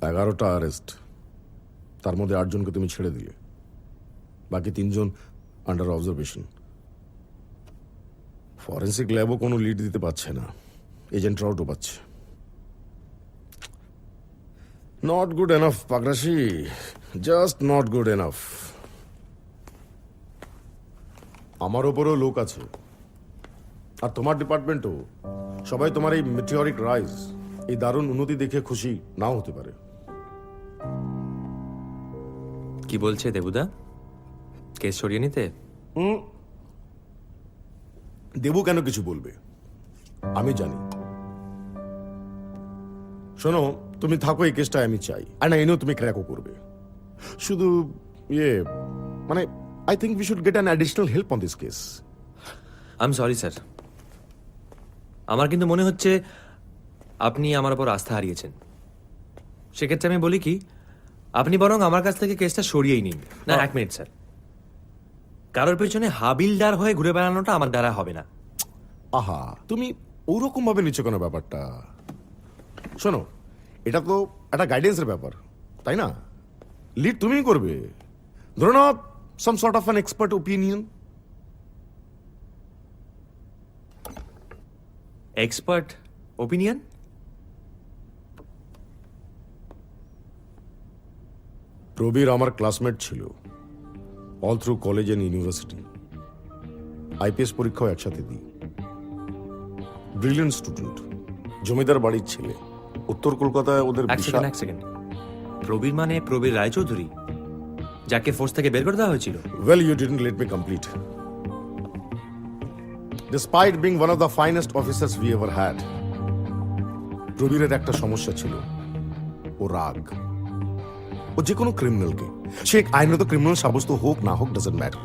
11টা arrest, তার মধ্যে 8 জনকে তুমি ছেড়ে দিলে, বাকি 3 জন আন্ডার অবজারভেশন। ফরেন্সিক ল্যাবও কোনো লিড দিতে পারছে না, এজেন্টরাও ডোবাচ্ছে। Not good enough Pakrashi, just not good enough. আমার ওপরেও লোক আছে, আর তোমার ডিপার্টমেন্টও। সবাই তোমার এই মেটিওরিক রাইজ, এই দারুণ উন্নতি দেখে খুশি নাও হতে পারে। কি বলছে দেবুদা, কেস সরিয়ে নিতে? দেবু কেন কিছু বলবে, আমি জানি। শোনো, তুমি থাকো, এই কেসটা আমি চাই, আর না এনেও তুমি ক্র্যাকও করবে। শুধু মানে I think we should get an additional help on this case. I am sorry sir, আমার কিন্তু মনে হচ্ছে আপনি আমার উপর আস্থা হারিয়েছেন। সেক্ষেত্রে আমি বলি কি, আপনি বরং আমার কাছ থেকে কেসটা সরিয়েই নিন। না, 1 মিনিট স্যার, কারোর পেছনে হাবিলদার হয়ে ঘুরে বেড়ানোটা আমার দ্বারা হবে না। আহা, তুমি ওরকম ভাবে নিচ্ছ কেন ব্যাপারটা? শোনো, এটা তো একটা গাইডেন্সের ব্যাপার, তাই না? লিড তুমিই করবে, ধরো না some sort of an expert opinion. Expert opinion? Prabir আমার ক্লাসমেট ছিল all through college and university. IPS পরীক্ষাও একসাথে দিই। ব্রিলিয়েন্ট স্টুডেন্ট, জমিদার বাড়ির ছেলে। উত্তর কলকাতায় ওদের এক সেকেন্ড, প্রবীর মানে প্রবীর রায়চৌধুরী, যাকে ফোর্স থেকে বের করে দেওয়া হয়েছিল? Well, you didn't let me complete. Despite being one of the finest officers we ever had, প্রবীরের একটা সমস্যা ছিল, ও রাগ। ও যে কোনো ক্রিমিনালকে, সে আইনত ক্রিমিনাল সাব্যস্ত হোক না হোক, ডাজন্ট ম্যাটার,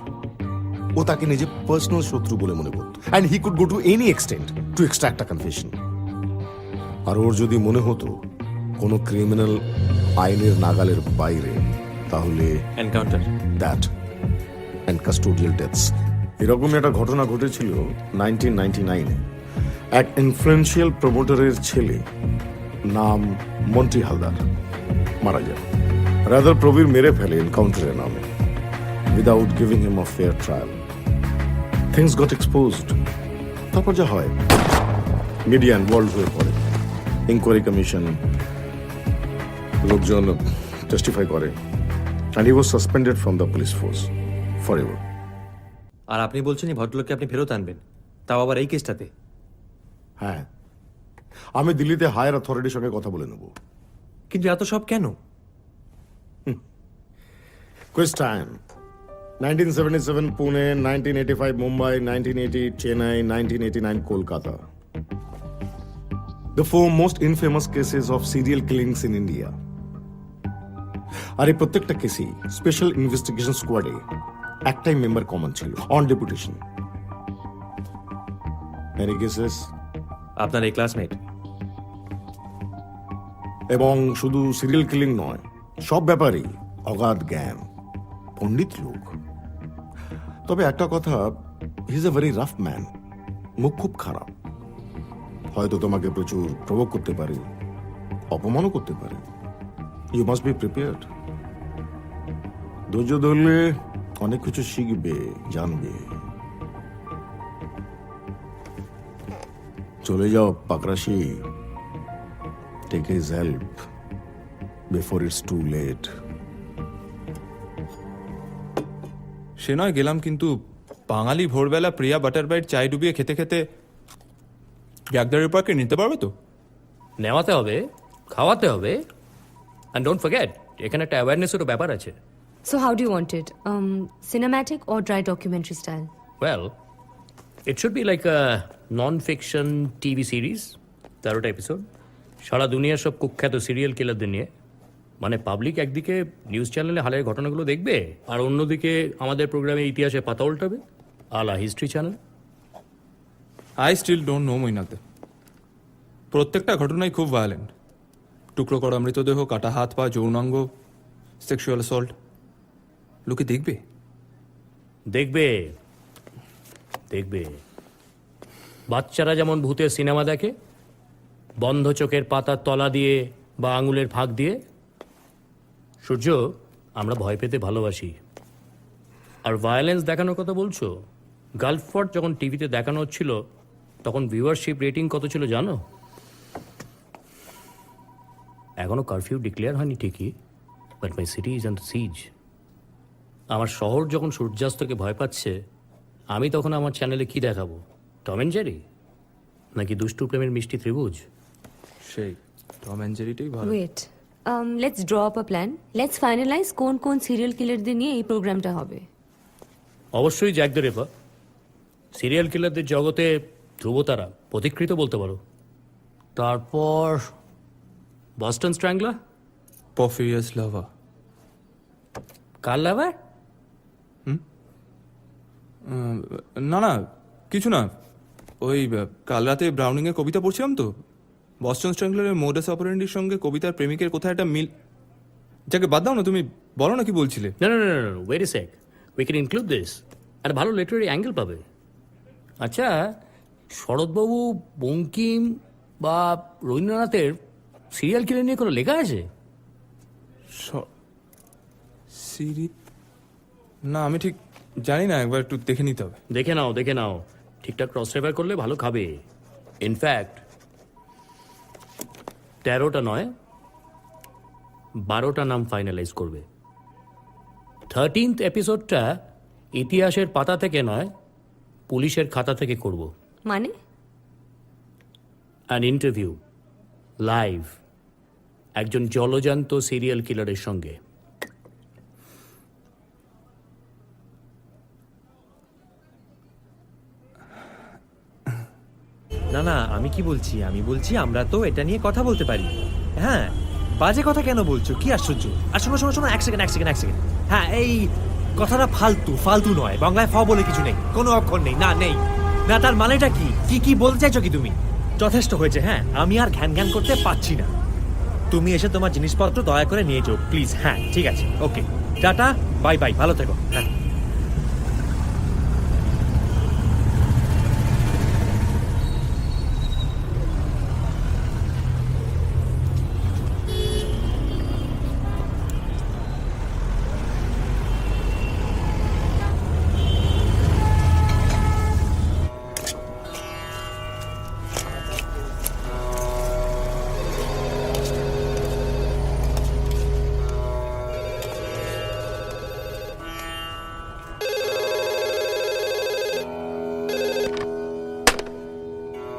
ও তাকে নিজে পার্সোনাল শত্রু বলে মনে করত। And he could go to any extent to extract a confession. আর ওর যদি মনে হতো কোনো ক্রিমিনাল আইনের নাগালের বাইরে, তাহলে encounter, that and custodial deaths. এরকমই একটা ঘটনা ঘটেছিল 1999-এ। এক ইনফ্লুয়েন্সিয়াল প্রমোটারের ছেলে, নাম মন্টি হালদার, মারা যায়। রাদার প্রবীর মেরে ফেলে এনকাউন্টারের নামে, without giving him a fair trial. Things got exposed. তারপর যা হয়, মিডিয়া ইনভলভ হয়ে পড়ে, ইনকোয়ারি কমিশন, লোকজন টেস্টিফাই করে, and he was suspended from the police force forever. আর আপনি বলছেন এই ভদ্রলোককে আপনি ফেরত আনবেন, তাও আবার এই কেসটাতে? হ্যাঁ, আমি দিল্লিতে হায়ার অথরিটির সঙ্গে কথা বলে নেব। কিন্তু এত সব কেন? Quiz time. 1977 Pune, 1985 Mumbai, 1980 Chennai, 1989 Kolkata. The 4 most infamous cases of serial killings in India. আর এই প্রত্যেকটা কেসই স্পেশাল ইনভেস্টিগেশন স্কোয়াডে একটাই মেম্বার কমন ছিল, অন ডেপুটেশন। Any cases? আপনার এই ক্লাসমেট। এবং শুধু সিরিয়াল কিলিং নয়, সব ব্যাপারেই অগাধ জ্ঞান, পণ্ডিত লোক। তবে একটা কথা, he is a very rough man. মুখ খুব খারাপ, হয়তো তোমাকে প্রচুর প্রভোগ করতে পারে, অপমানও করতে পারে। You must be prepared. ধৈর্য ধরলে অনেক কিছু শিখবে, জানবে। চলে যাও Pakrashi, take his help before it's too late. সে নয় গেলাম, কিন্তু বাঙালি ভোরবেলা প্রিয়া বাটার বাইট চায় ডুবিয়ে খেতে খেতে ব্যাগদারের পাকে নিতে পারবে তো? নেওয়াতে হবে, খাওয়াতে হবে, অ্যান্ড ডোন্ট ফরগেট এখানে একটা অ্যাওয়ারনেসেরও ব্যাপার আছে। So how do you want it? Cinematic or dry documentary style? Well, it should be like a non-fiction TV series, 13টা এপিসোড, সারা দুনিয়ার সব কুখ্যাত সিরিয়াল কিলারদের নিয়ে। মানে পাবলিক একদিকে নিউজ চ্যানেলে হালের ঘটনাগুলো দেখবে, আর অন্যদিকে আমাদের প্রোগ্রামে ইতিহাসে পাতা উল্টাবে, a la History Channel. I still don't know মৈনাতে। প্রত্যেকটা ঘটনাই খুব ভায়োলেন্ট। টুকরো করা মৃতদেহ, কাটা হাত পা, যৌনাঙ্গ, সেক্সুয়াল অ্যাসল্ট। লোকে দেখবে দেখবে দেখবে বাচ্চারা যেমন ভূতের সিনেমা দেখে, বন্ধ চোখের পাতার তলা দিয়ে বা আঙুলের ফাঁক দিয়ে, সূর্য, আমরা ভয় পেতে ভালোবাসি। আর ভায়োলেন্স দেখানোর কথা বলছো? গালফ ফোর্ট যখন টিভিতে দেখানো হচ্ছিল তখন ভিউয়ারশিপ রেটিং কত ছিল জানো? এখনো কারফিউ ডিক্লেয়ার হয়নি ঠিকই, but my city is on siege. আমার শহর যখন সূর্যাস্তকে ভয় পাচ্ছে, আমি তখন আমার চ্যানেলে কি দেখাবো? টম অ্যান্ড জেরি নাকি দুষ্টু প্রেমের মিষ্টি ত্রিভুজ? সেই টম অ্যান্ড জেরিটাই ভালো। Wait. Let's draw up a plan. Let's finalize কোন সিরিয়াল কিলারদের নিয়ে এই প্রোগ্রামটা হবে। অবশ্যই জ্যাক দ্য রিপার। সিরিয়াল কিলারদের জগতে ধ্রুবতারা, প্রতিকৃত বলতে পারো। তারপর বস্টন স্ট্র্যাংলার। পফিয়াস লাভা। কার লাভার? না না, কিছু না। ওই কাল রাতে ব্রাউনিংয়ের কবিতা পড়ছিলাম তো, বস্টন স্ট্র্যাংলারের মোডাস অপারেন্ডির সঙ্গে কবিতার প্রেমিকের কোথায় একটা মিল। যাকে বাদ দাও না, তুমি বলো না কি বলছিলে। না না না না, wait a sec, we can include this. একটা ভালো লিটারারি অ্যাঙ্গেল পাবে। আচ্ছা, শরৎবাবু, বঙ্কিম বা রবীন্দ্রনাথের সিরিয়াল কিলার নিয়ে কোনো লেখা আছে? সিরি না, আমি ঠিক জানি না, একবার একটু দেখে নিতে হবে। দেখে নাও দেখে নাও, ঠিকঠাক ক্রস রেফার করলে ভালো খাবে। ইনফ্যাক্ট 13টা নয় 12টা নাম ফাইনালাইজ করবে। 13th এপিসোডটা ইতিহাসের পাতা থেকে নয়, পুলিশের খাতা থেকে করব। মানে? অ্যান ইন্টারভিউ লাইভ একজন জলজান্ত সিরিয়াল কিলারের সঙ্গে। না না, আমি কি বলছি, আমি বলছি আমরা তো এটা নিয়ে কথা বলতে পারি। হ্যাঁ, বাজে কথা কেন বলছো? কি আশ্চর্য! আর শোনো শোনো শোনো, এক সেকেন্ড। হ্যাঁ, এই কথাটা ফালতু নয়। বাংলায় ফ বলে কিছু নেই, কোনো অক্ষর নেই, না নেই। না, তার মানেটা কি? কি বলতে চাইছো কি তুমি? যথেষ্ট হয়েছে। হ্যাঁ, আমি আর ঘ্যান করতে পারছি না। তুমি এসে তোমার জিনিসপত্র দয়া করে নিয়ে যাও প্লিজ। হ্যাঁ, ঠিক আছে, ওকে, টাটা, বাই বাই, ভালো থেকো। হ্যাঁ।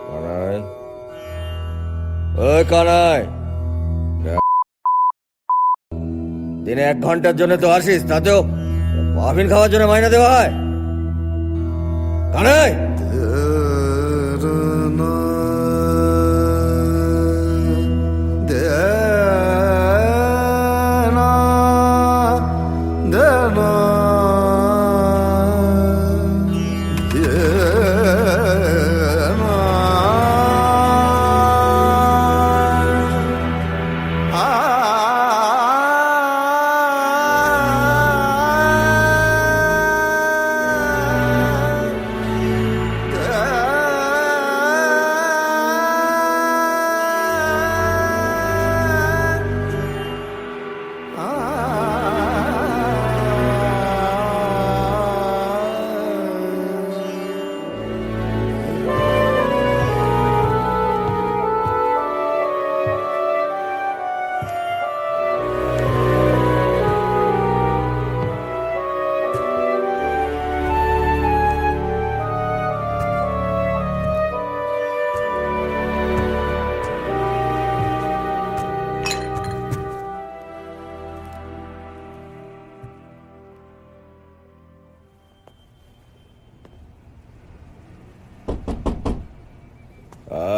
কানাই, ওই কানাই, দিনে 1 ঘন্টার জন্য তো আসিস, তাতেও মাফিন খাওয়ার জন্য মাইনা দেওয়া হয়? কানাই,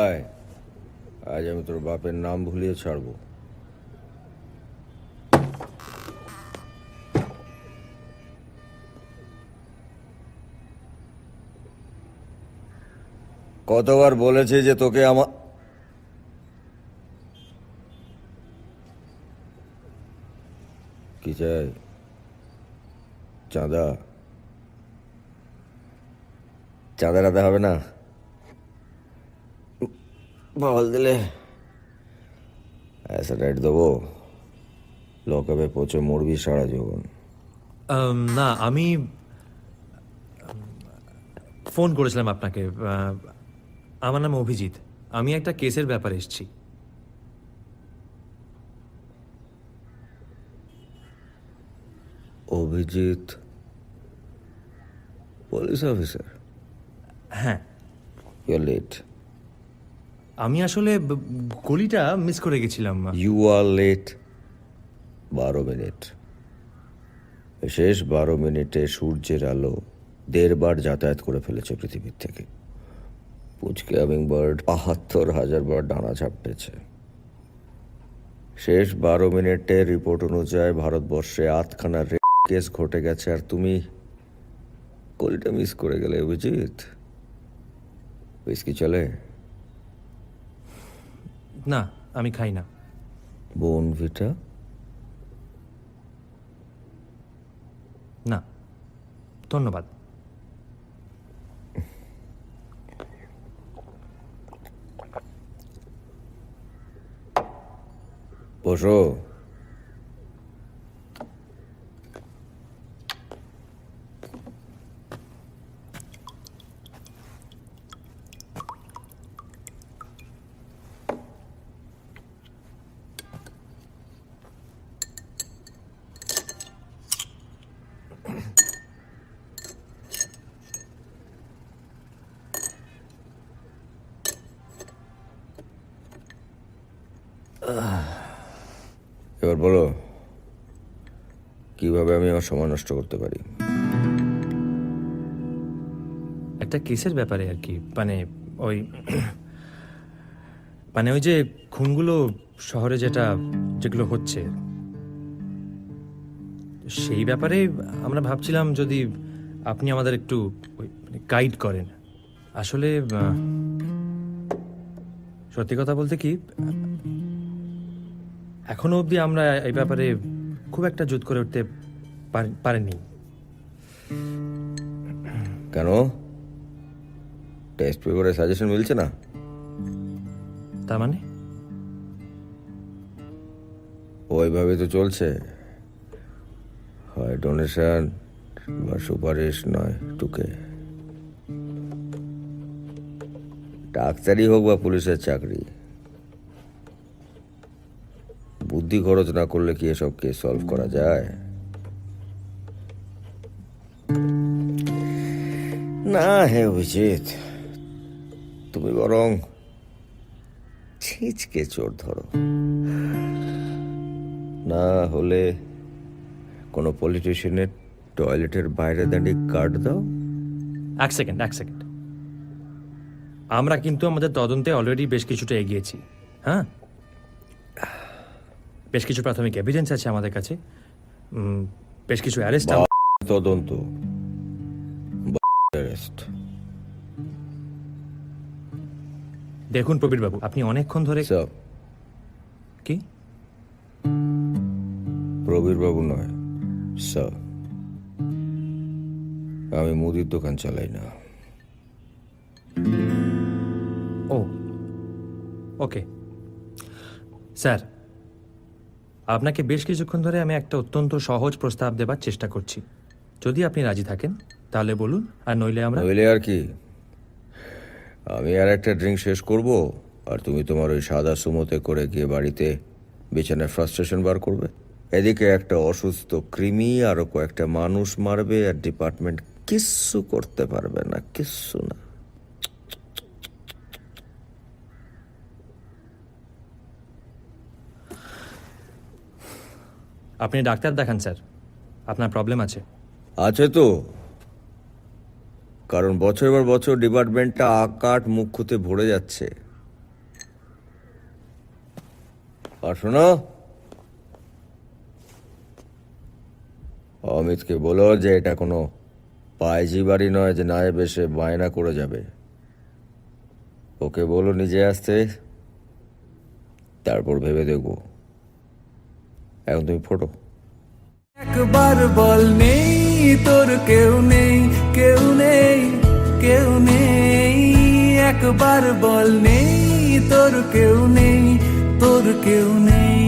আয়, আজ আমি তোর বাপের নাম ভুলিয়ে ছাড়বো। কতবার বলেছি যে তোকে আমার কি চাই? চাঁদা? চাঁদা রাতে হবে না, বল দিলে অ্যাসেটাইট দেবো। লকআপে পচে মরবি সারা জীবন। না আমি ফোন করেছিলাম আপনাকে। আমার নাম অভিজিৎ, আমি একটা কেসের ব্যাপারে এসেছি। Abhijit police officer? হ্যাঁ, ইউ আর লেট। আমি আসলে গলিটা মিস করে গেছিলাম। You are late 12 minute. শেষ 12 মিনিটে সূর্যের আলো 1.5 বার যাতায়াত করে ফেলেছে পৃথিবীর থেকে। পুচকে হামিংবার্ড ৭২,০০০ বার ডানা ঝাপটেছে। শেষ 12 মিনিটে রিপোর্ট অনুযায়ী ভারতবর্ষে 8খানা রেপ কেস ঘটে গেছে, আর তুমি কলটা মিস করে গেলে। অভিজিৎ, উইস্কি চলে? না, আমি খাই না। বোনভিটা? না ধন্যবাদ। বসো। এবার বলো, কিভাবে আমি আমার সময় নষ্ট করতে পারি? একটা কেসের ব্যাপারে আর কি, মানে ওই মানে ওই যে খুনগুলো শহরে যেগুলো হচ্ছে সেই ব্যাপারে আমরা ভাবছিলাম যদি আপনি আমাদের একটু গাইড করেন। আসলে সত্যি কথা বলতে কি, এখনো অবধি আমরা এই ব্যাপারে খুব একটা জুত করে উঠতে পারেনি। কেন? টেস্ট পেপারে সাজেশন মিলছে না? তার মানে ওইভাবে তো চলছে, হয় ডোনেশন বা সুপারিশ, নয় টুকে। ডাক্তারি হোক বা পুলিশের চাকরি, বুদ্ধি খরচ না করলে কি এসব কেস সলভ করা যায়? না হে অভিজিৎ, তুমি বরং ছিচকে চোর ধরো, না হলে কোনো পলিটিশিয়ানের টয়লেটের বাইরে দাঁড়িয়ে কার্ড দাও। এক সেকেন্ড আমরা কিন্তু আমাদের তদন্তে অলরেডি বেশ কিছুটা এগিয়েছি। হ্যাঁ, বেশ কিছু প্রাথমিক এভিডেন্স আছে আমাদের কাছে, বেশ কিছু অ্যারেস্ট। তদন্ত, অ্যারেস্ট। দেখুন প্রবীর বাবু, আপনি অনেকক্ষণ ধরে কি প্রবীর বাবু নয় স্যার, আমি মুদির দোকান চালাই না। ও ওকে স্যার, আপনাকে বেশ কিছুক্ষণ ধরে আমি একটা অত্যন্ত সহজ প্রস্তাব দেবার চেষ্টা করছি। যদি আপনি রাজি থাকেন তাহলে বলুন, আর নইলে আর কি, আমি আর একটা ড্রিঙ্ক শেষ করব, আর তুমি তোমার ওই সাদা সুমোতে করে গিয়ে বাড়িতে বিছানায় ফ্রাস্ট্রেশন বার করবে। এদিকে একটা অসুস্থ কৃমি আরো কয়েকটা মানুষ মারবে, আর ডিপার্টমেন্ট কিচ্ছু করতে পারবে না, কিচ্ছু না। আপনি ডাক্তার দেখান স্যার, আপনার প্রবলেম আছে। আছে তো, কারণ বছর পর বছর ডিপার্টমেন্টটা আকাট মুখ খুঁতে ভরে যাচ্ছে। আর শোনো, অমিতকে বলো যে এটা কোনো পাইজি বাড়ি নয় যে না বেশে বায়না করে যাবে। ওকে বলো নিজে আসতে, তারপর ভেবে দেখবো। এখন তুমি ফোটো। একবার বল নেই তোর কেউ নেই, কেউ নেই, কেউ নেই। একবার বল নেই তোর কেউ নেই, তোর কেউ নেই।